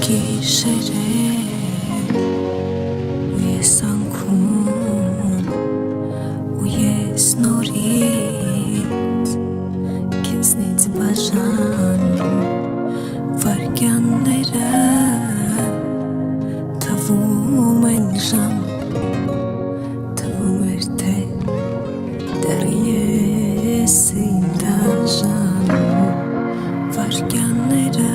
gişere Uyesan kun Uyes norit Keznit bajan Varganlara Tavum enjam Tavum erte Deryesin dajan Varganlara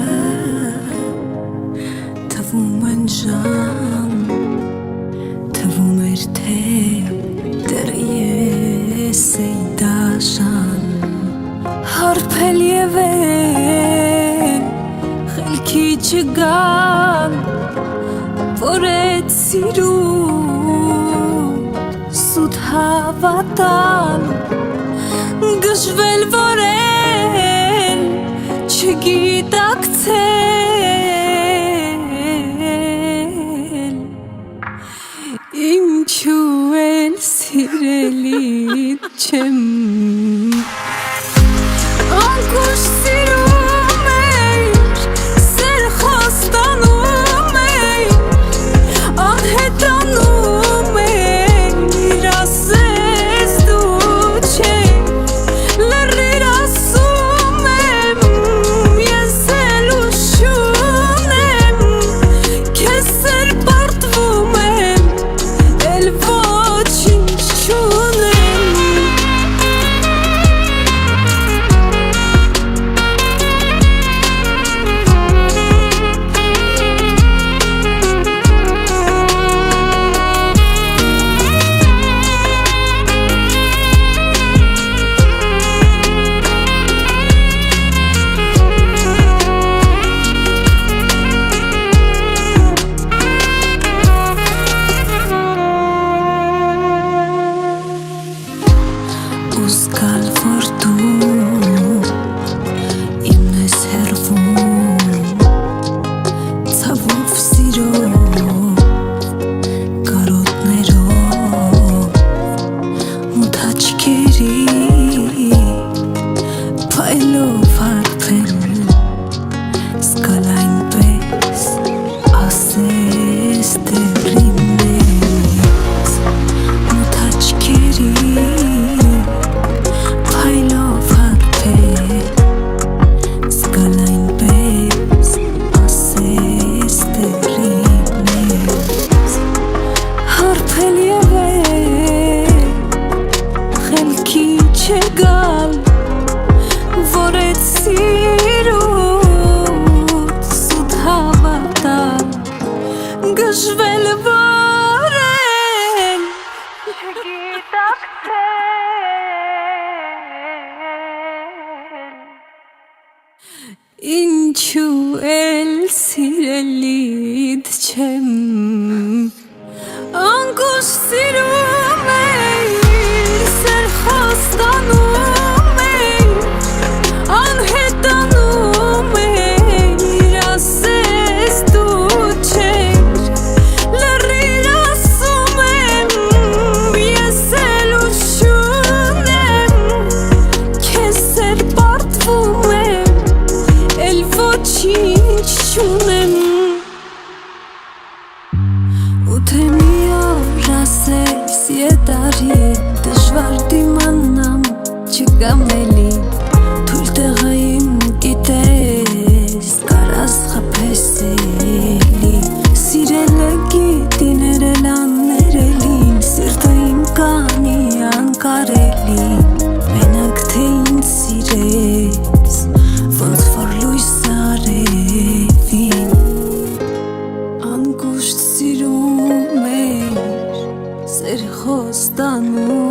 Tavum enjam Tavum erte Deryesin dajan Harpel yevel Xelki çigan Voret siru Sud havatan Gışvel vorel Çigidaktel İmçuel sirelit Ankuş sirumer Ser hastanumer Anhetanumer Razes duce Lărirasumem Yezeluşunem Keser partvumem El vocinșunem Uzgal fortun Imnes hervun Tavuf sirov Karotnerov Mutaçkeri Paylov harpen Skalayn pes Ases devrimnes Mutaçkeri Çegal Voret sirut Sud havatan Gışvel vorel Çigidaktel İnçu el sirelit çem Ankuş sirumer Ser hastanumer Anhetanumer Razes ducer Lărirasumem Yezeluşunem Keser partvumem El vocinșunem Utemio razes yedari Dժվար դիմանամ չգամելի Թույլ տեղայիմ գիտես Կարաս խփես էլի Սիրելը գիտի ներելան ներելին Սիրտը իմ կանի անկարելի Մենակ թե ինձ սիրես Ոնց որ լույսը արևին Անկուշտ սիրում էր Ser խոստանում